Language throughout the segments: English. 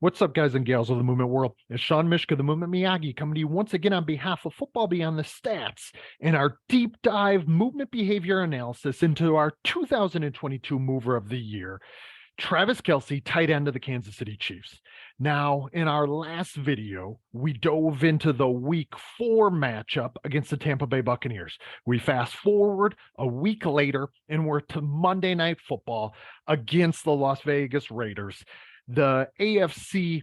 What's up, guys and gals of the movement world? It's Sean Mishka, the Movement Miyagi, coming to you once again on behalf of Football Beyond the Stats and our deep dive movement behavior analysis into our 2022 Mover of the Year, Travis Kelce, tight end of the Kansas City Chiefs. Now, in our last video, we dove into the Week 4 matchup against the Tampa Bay Buccaneers. We fast forward a week later, and we're to Monday Night Football against the Las Vegas Raiders, the AFC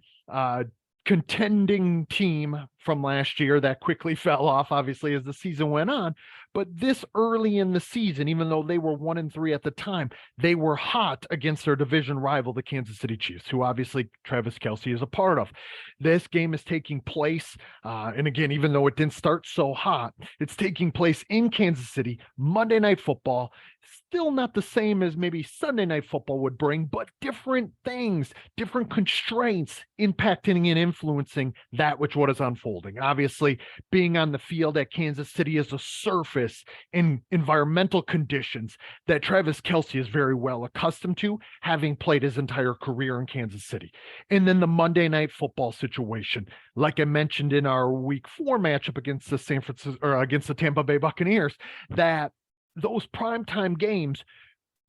contending team from last year that quickly fell off, obviously, as the season went on. But this early in the season, even though they were 1-3 at the time, they were hot against their division rival, the Kansas City Chiefs, who obviously Travis Kelce is a part of. This game is taking place, and again, even though it didn't start so hot, it's taking place in Kansas City, Monday Night Football. Still not the same as maybe Sunday Night Football would bring, but different things, different constraints impacting and influencing that which what is unfolding. Obviously, being on the field at Kansas City is a surface in environmental conditions that Travis Kelce is very well accustomed to, having played his entire career in Kansas City. And then the Monday Night Football situation, like I mentioned in our Week 4 matchup against the Tampa Bay Buccaneers, that those primetime games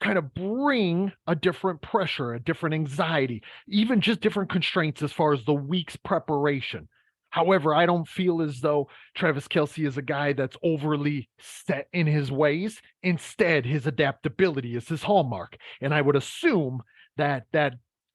kind of bring a different pressure, a different anxiety, even just different constraints as far as the week's preparation. However, I don't feel as though Travis Kelce is a guy that's overly set in his ways. Instead, his adaptability is his hallmark. And I would assume that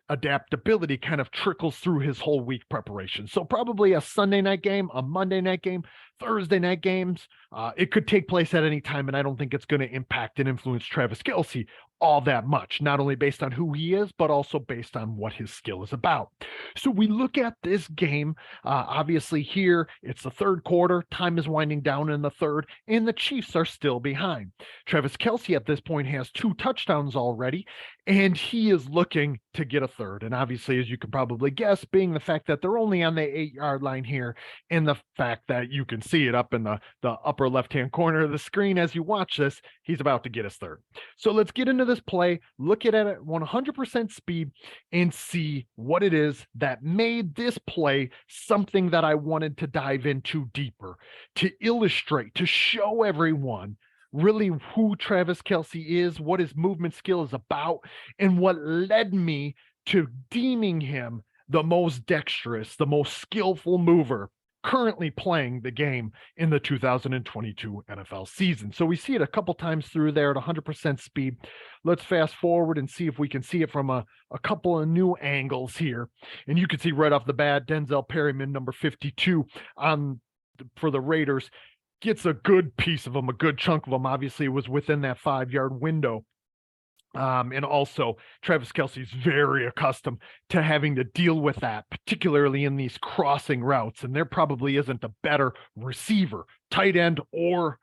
adaptability kind of trickles through his whole week preparation. So probably a Sunday night game, a Monday night game, Thursday night games. It could take place at any time, and I don't think it's going to impact and influence Travis Kelce all that much, not only based on who he is, but also based on what his skill is about. So we look at this game, obviously here, it's the third quarter, time is winding down in the third, and the Chiefs are still behind. Travis Kelce at this point has 2 touchdowns already, and he is looking to get a third. And obviously, as you can probably guess, being the fact that they're only on the 8-yard line here, and the fact that you can see it up in the upper left-hand corner of the screen as you watch this, he's about to get his third. So let's get into this play, look at it at 100% speed, and see what it is that made this play something that I wanted to dive into deeper, to illustrate, to show everyone really who Travis Kelce is, what his movement skill is about, and what led me to deeming him the most dexterous, the most skillful mover currently playing the game in the 2022 NFL season. So we see it a couple times through there at 100% speed. Let's fast forward and see if we can see it from a couple of new angles here. And you can see right off the bat, Denzel Perryman, number 52 for the Raiders, gets a good piece of them, a good chunk of them. Obviously, it was within that 5-yard window. And also, Travis Kelce is very accustomed to having to deal with that, particularly in these crossing routes. And there probably isn't a better receiver, tight end, or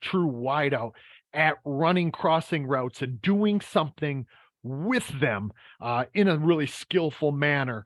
true wideout at running crossing routes and doing something with them in a really skillful manner,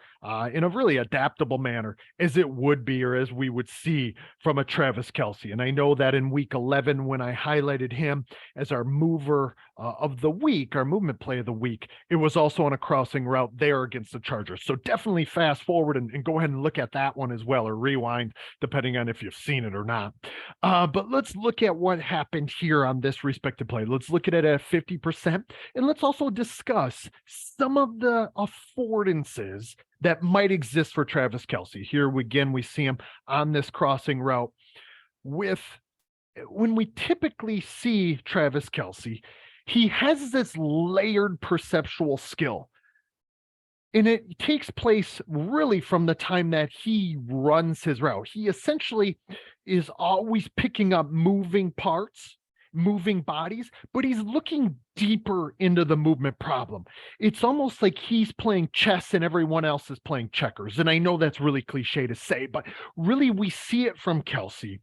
in a really adaptable manner, as it would be, or as we would see from a Travis Kelce. And I know that in week 11, when I highlighted him as our mover of the week, our movement play of the week, it was also on a crossing route there against the Chargers. So definitely fast forward and go ahead and look at that one as well, or rewind, depending on if you've seen it or not. But let's look at what happened here on this respective play. Let's look at it at 50%, and let's also discuss some of the affordances that might exist for Travis Kelce. Here again, we see him on this crossing route. When we typically see Travis Kelce, he has this layered perceptual skill. And it takes place really from the time that he runs his route. He essentially is always picking up moving parts, moving bodies, but he's looking deeper into the movement problem. It's almost like he's playing chess and everyone else is playing checkers. And I know that's really cliche to say, but really we see it from Kelce.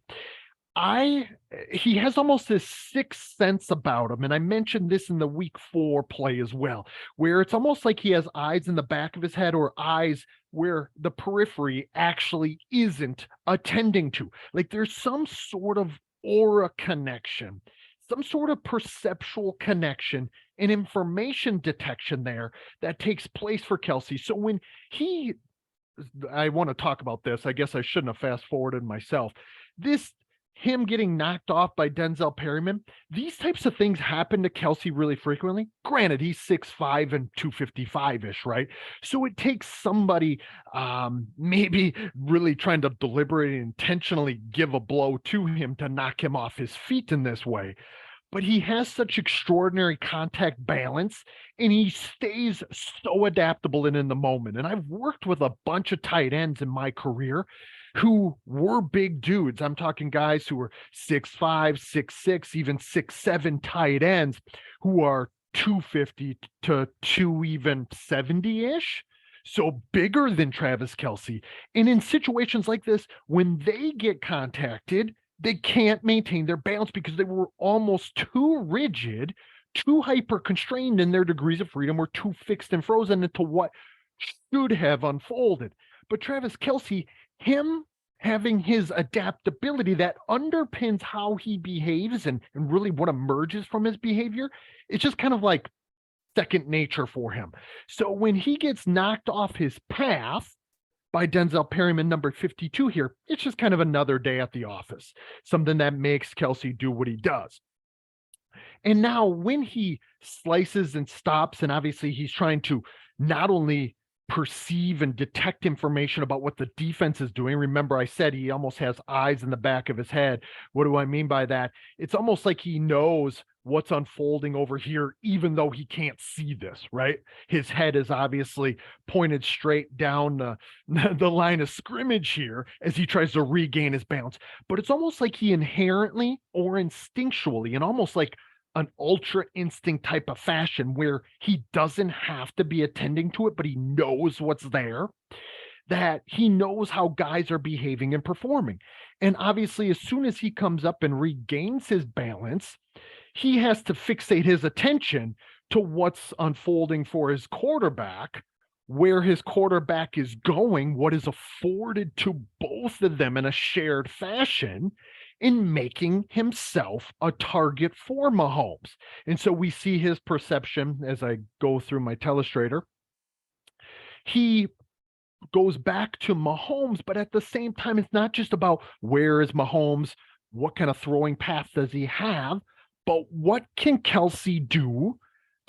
He has almost this sixth sense about him. And I mentioned this in the week 4 play as well, where it's almost like he has eyes in the back of his head, or eyes where the periphery actually isn't attending to. Like there's some sort of aura connection, some sort of perceptual connection and information detection there that takes place for Kelce. So when he I want to talk about this. I guess I shouldn't have fast forwarded myself. This him getting knocked off by Denzel Perryman, these types of things happen to Kelce really frequently. Granted, he's 6'5" and 255-ish, right? So it takes somebody maybe really trying to deliberately, intentionally give a blow to him to knock him off his feet in this way. But he has such extraordinary contact balance and he stays so adaptable and in the moment. And I've worked with a bunch of tight ends in my career who were big dudes. I'm talking guys who were 6'5", 6'6", even 6'7" tight ends who are 250 to 270-ish. So bigger than Travis Kelce. And in situations like this, when they get contacted, they can't maintain their balance because they were almost too rigid, too hyper constrained in their degrees of freedom, or too fixed and frozen into what should have unfolded. But Travis Kelce, him having his adaptability that underpins how he behaves and really what emerges from his behavior, it's just kind of like second nature for him. So when he gets knocked off his path by Denzel Perryman, number 52 here, it's just kind of another day at the office, something that makes Kelce do what he does. And now when he slices and stops, and obviously he's trying to not only perceive and detect information about what the defense is doing. Remember, I said he almost has eyes in the back of his head. What do I mean by that? It's almost like he knows what's unfolding over here, even though he can't see this, right? His head is obviously pointed straight down the line of scrimmage here as he tries to regain his balance. But it's almost like he inherently or instinctually, and almost like an ultra instinct type of fashion where he doesn't have to be attending to it, but he knows what's there, that he knows how guys are behaving and performing. And obviously, as soon as he comes up and regains his balance, he has to fixate his attention to what's unfolding for his quarterback, where his quarterback is going, what is afforded to both of them in a shared fashion, in making himself a target for Mahomes. And so we see his perception as I go through my telestrator. He goes back to Mahomes, but at the same time, it's not just about where is Mahomes, what kind of throwing path does he have, but what can Kelce do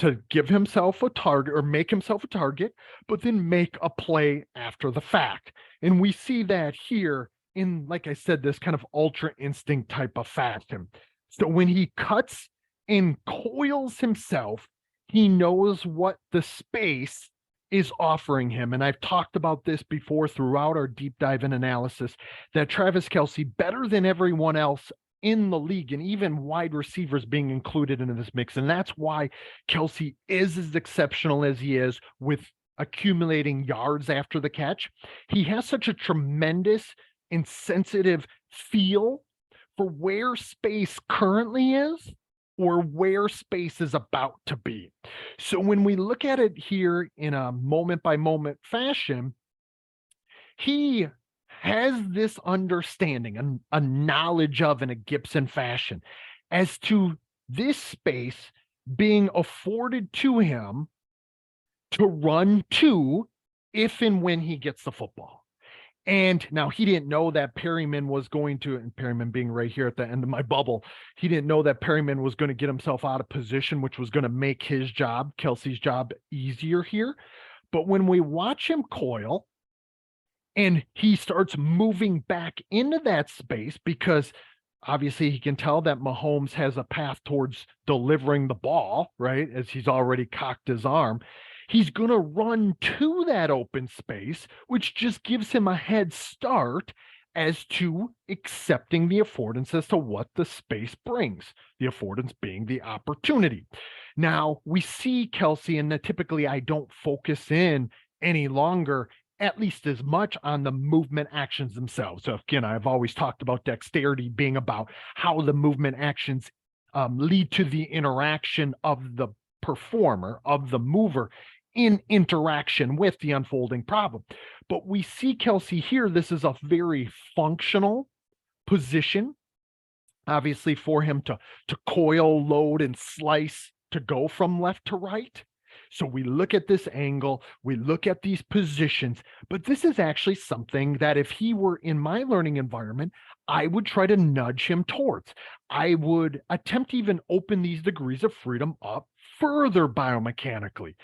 to give himself a target or make himself a target, but then make a play after the fact. And we see that here in, like I said, this kind of ultra instinct type of fashion. So when he cuts and coils himself, he knows what the space is offering him. And I've talked about this before throughout our deep dive and analysis, that Travis Kelce, better than everyone else in the league, and even wide receivers being included into this mix. And that's why Kelce is as exceptional as he is with accumulating yards after the catch. He has such a tremendous and sensitive feel for where space currently is or where space is about to be. So when we look at it here in a moment by moment fashion, he has this understanding, a knowledge of in a Gibson fashion as to this space being afforded to him to run to if and when he gets the football. And now he didn't know that Perryman was going to, and Perryman being right here at the end of my bubble, he didn't know that Perryman was going to get himself out of position, which was going to make his job, Kelce's job, easier here. But when we watch him coil and he starts moving back into that space, because obviously he can tell that Mahomes has a path towards delivering the ball, right? As he's already cocked his arm. He's going to run to that open space, which just gives him a head start as to accepting the affordance as to what the space brings, the affordance being the opportunity. Now, we see Kelce, and typically I don't focus in any longer, at least as much on the movement actions themselves. So again, I've always talked about dexterity being about how the movement actions lead to the interaction of the performer, of the mover, in interaction with the unfolding problem. But we see Kelce here, this is a very functional position, obviously, for him to coil, load, and slice to go from left to right. So we look at this angle, we look at these positions, but this is actually something that if he were in my learning environment, I would try to nudge him towards. I would attempt to even open these degrees of freedom up further biomechanically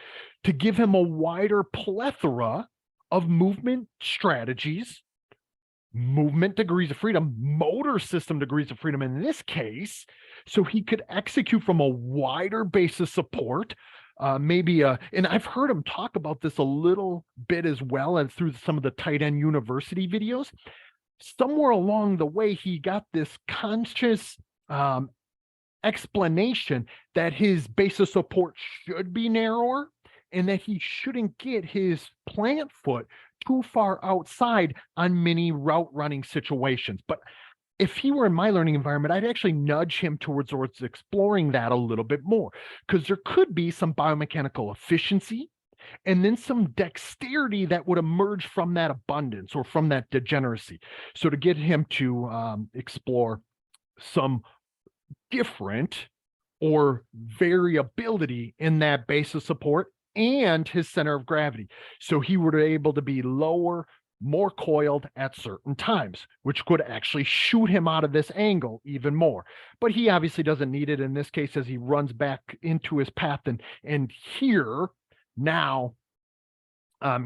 to give him a wider plethora of movement strategies, movement degrees of freedom, motor system degrees of freedom in this case, so he could execute from a wider base of support. And I've heard him talk about this a little bit as well as through some of the tight end university videos. Somewhere along the way, he got this conscious explanation that his base of support should be narrower and that he shouldn't get his plant foot too far outside on many route running situations. But if he were in my learning environment, I'd actually nudge him towards exploring that a little bit more, because there could be some biomechanical efficiency and then some dexterity that would emerge from that abundance or from that degeneracy. So to get him to explore some different or variability in that base of support and his center of gravity. So he would be able to be lower, more coiled at certain times, which could actually shoot him out of this angle even more. But he obviously doesn't need it in this case as he runs back into his path. And here now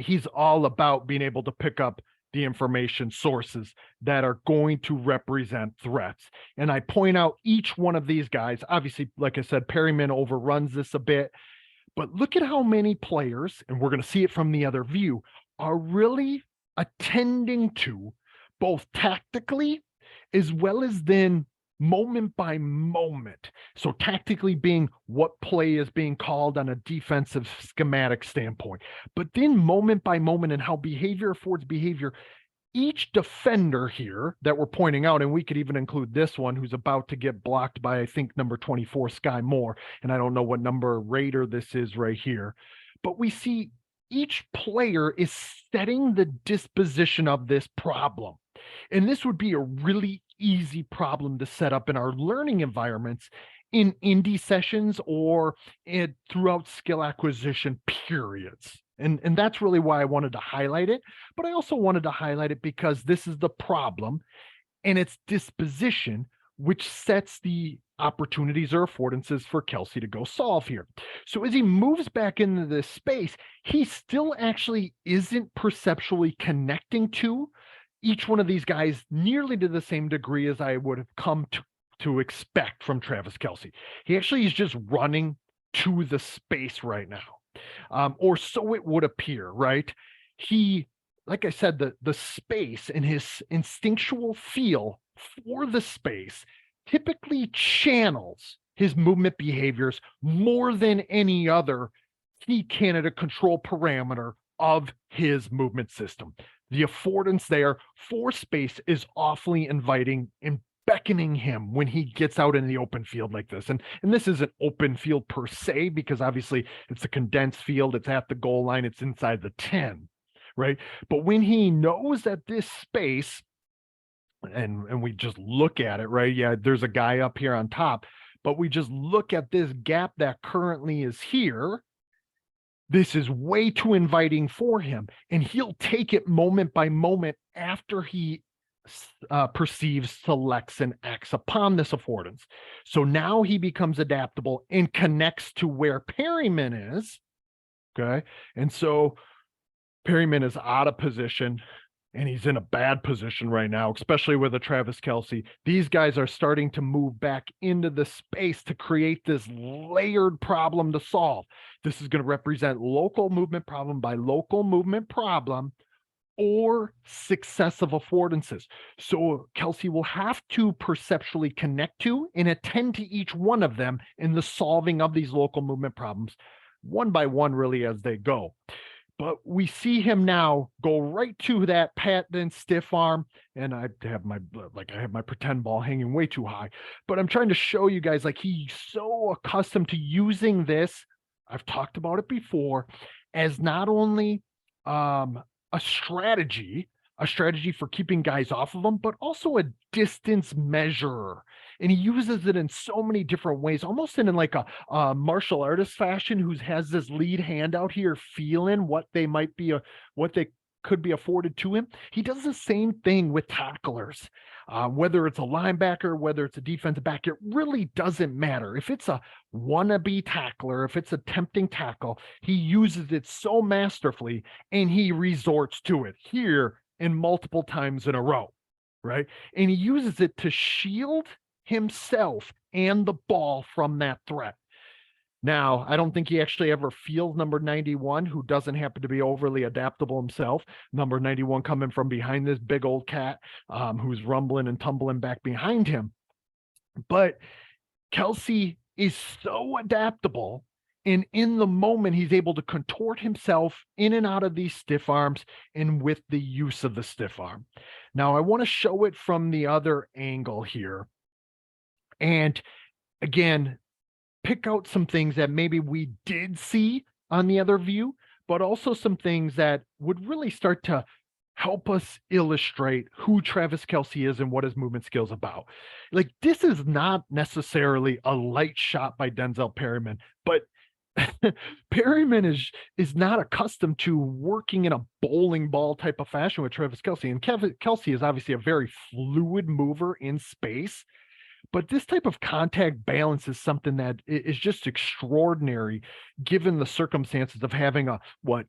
he's all about being able to pick up the information sources that are going to represent threats. And I point out each one of these guys. Obviously, like I said, Perryman overruns this a bit, but look at how many players, and we're going to see it from the other view, are really attending to both tactically as well as then moment by moment. So tactically being what play is being called on a defensive schematic standpoint, but then moment by moment and how behavior affords behavior. Each defender here that we're pointing out, and we could even include this one who's about to get blocked by, I think, number 24, Sky Moore, and I don't know what number Raider this is right here, but we see each player is setting the disposition of this problem. And this would be a really easy problem to set up in our learning environments in indie sessions or throughout skill acquisition periods. And that's really why I wanted to highlight it. But I also wanted to highlight it because this is the problem and its disposition, which sets the opportunities or affordances for Kelce to go solve here. So as he moves back into this space, he still actually isn't perceptually connecting to each one of these guys nearly to the same degree as I would have come to expect from Travis Kelce. He actually is just running to the space right now, or so it would appear, right? He, like I said, the space and his instinctual feel for the space typically channels his movement behaviors more than any other key candidate control parameter of his movement system. The affordance there for space is awfully inviting and beckoning him when he gets out in the open field like this. And this isn't open field per se, because obviously it's a condensed field, it's at the goal line, it's inside the 10, right? But when he knows that this space, and we just look at it, right? Yeah, there's a guy up here on top, but we just look at this gap that currently is here. This is way too inviting for him, and he'll take it moment by moment after he perceives, selects, and acts upon this affordance. So now he becomes adaptable and connects to where Perryman is. Okay. And so Perryman is out of position and he's in a bad position right now, especially with a Travis Kelce. These guys are starting to move back into the space to create this layered problem to solve. This is going to represent local movement problem by local movement problem or successive affordances. So Kelce will have to perceptually connect to and attend to each one of them in the solving of these local movement problems, one by one, really, as they go. But we see him now go right to that patent stiff arm, and I have my pretend ball hanging way too high. But I'm trying to show you guys, like, he's so accustomed to using this. I've talked about it before as not only a strategy for keeping guys off of him, but also a distance measurer. And he uses it in so many different ways, almost in like a martial artist fashion, who has this lead hand out here feeling what they might be, what they could be afforded to him. He does the same thing with tacklers. Whether it's a linebacker, whether it's a defensive back, it really doesn't matter. If it's a wannabe tackler, if it's a tempting tackle, he uses it so masterfully, and he resorts to it here in multiple times in a row, right? And he uses it to shield himself and the ball from that threat. Now, I don't think he actually ever feels number 91, who doesn't happen to be overly adaptable himself. Number 91 coming from behind this big old cat, who's rumbling and tumbling back behind him. But Kelce is so adaptable. And in the moment, he's able to contort himself in and out of these stiff arms, and with the use of the stiff arm. Now, I want to show it from the other angle here. And again, pick out some things that maybe we did see on the other view, but also some things that would really start to help us illustrate who Travis Kelce is and what his movement skills about. Like, this is not necessarily a light shot by Denzel Perryman, but Perryman is not accustomed to working in a bowling ball type of fashion with Travis Kelce. And Kelce is obviously a very fluid mover in space. But this type of contact balance is something that is just extraordinary, given the circumstances of having a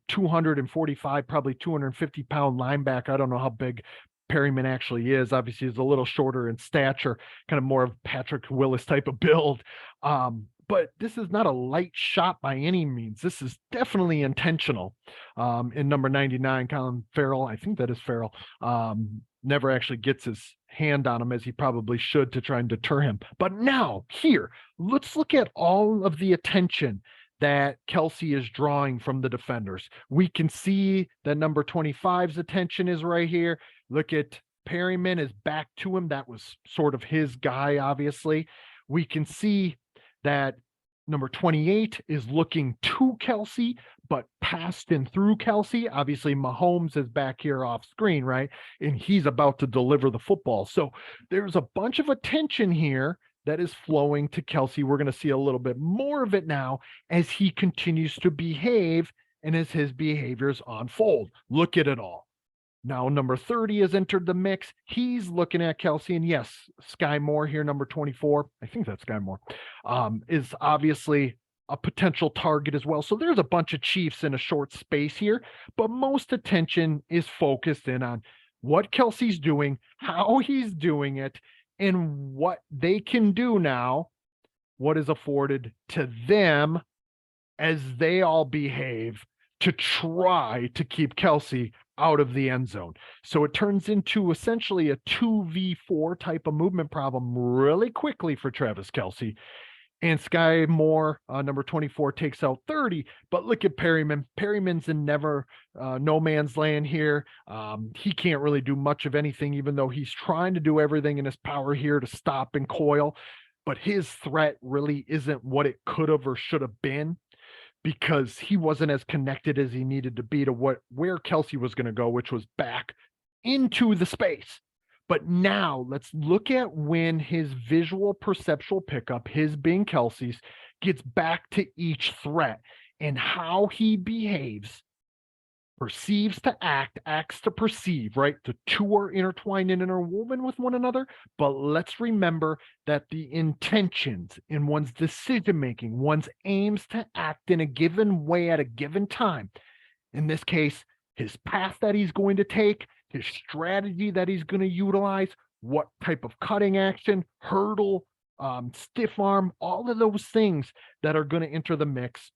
245, probably 250-pound linebacker. I don't know how big Perryman actually is. Obviously, he's a little shorter in stature, kind of more of Patrick Willis type of build. But this is not a light shot by any means. This is definitely intentional. In number 99, Colin Farrell, I think that is Farrell, never actually gets his hand on him, as he probably should, to try and deter him. But now, here, let's look at all of the attention that Kelce is drawing from the defenders. We can see that number 25's attention is right here. Look at Perryman is back to him. That was sort of his guy, obviously. We can see that number 28 is looking to Kelce, but past and through Kelce. Obviously, Mahomes is back here off screen, right? And he's about to deliver the football. So there's a bunch of attention here that is flowing to Kelce. We're going to see a little bit more of it now as he continues to behave and as his behaviors unfold. Look at it all. Now, number 30 has entered the mix. He's looking at Kelce, and yes, Sky Moore here, number 24. I think that's Sky Moore, is obviously a potential target as well. So there's a bunch of Chiefs in a short space here, but most attention is focused in on what Kelce's doing, how he's doing it, and what they can do now, what is afforded to them as they all behave to try to keep Kelce out of the end zone. So it turns into essentially a 2v4 type of movement problem really quickly for Travis Kelce. And Sky Moore, number 24, takes out 30. But look at Perryman. Perryman's in no man's land here. He can't really do much of anything, even though he's trying to do everything in his power here to stop and coil. But his threat really isn't what it could have or should have been, because he wasn't as connected as he needed to be to where Kelce was going to go, which was back into the space. But now let's look at when his visual perceptual pickup, his being Kelce's, gets back to each threat and how he behaves. Perceives to act, acts to perceive, right? The two are intertwined and interwoven with one another. But let's remember that the intentions in one's decision making, one's aims to act in a given way at a given time, in this case, his path that he's going to take, his strategy that he's going to utilize, what type of cutting action, hurdle, stiff arm, all of those things that are going to enter the mix.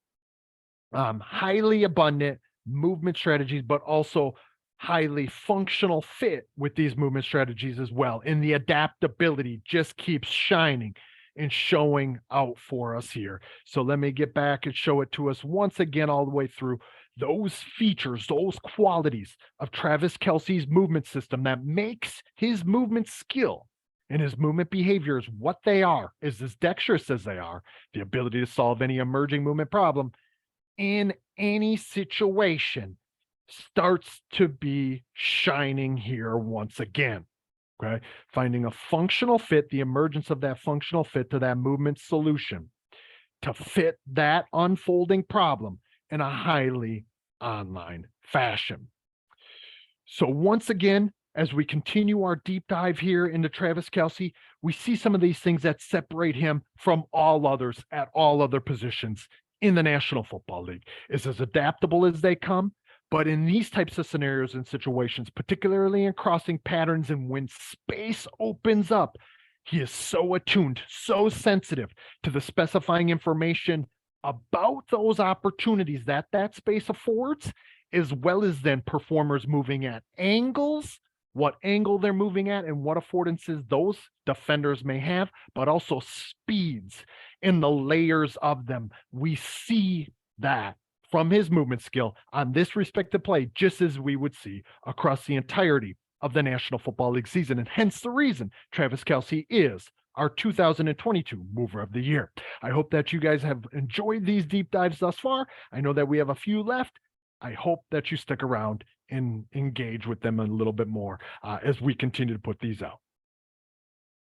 Highly abundant movement strategies, but also highly functional fit with these movement strategies as well. And the adaptability just keeps shining and showing out for us here. So let me get back and show it to us once again, all the way through. Those features, those qualities of Travis Kelce's movement system that makes his movement skill and his movement behaviors what they are, is as dexterous as they are, the ability to solve any emerging movement problem in any situation, starts to be shining here once again. Okay. Finding a functional fit, the emergence of that functional fit to that movement solution to fit that unfolding problem in a highly online fashion. So, once again, as we continue our deep dive here into Travis Kelce, we see some of these things that separate him from all others at all other positions in the National Football League. Is as adaptable as they come, but in these types of scenarios and situations, particularly in crossing patterns and when space opens up, he is so attuned, so sensitive to the specifying information about those opportunities that that space affords, as well as then performers moving at angles, what angle they're moving at, and what affordances those defenders may have, but also speeds in the layers of them. We see that from his movement skill on this respective play, just as we would see across the entirety of the National Football League season. And hence the reason Travis Kelce is our 2022 Mover of the Year. I hope that you guys have enjoyed these deep dives thus far. I know that we have a few left. I hope that you stick around and engage with them a little bit more as we continue to put these out.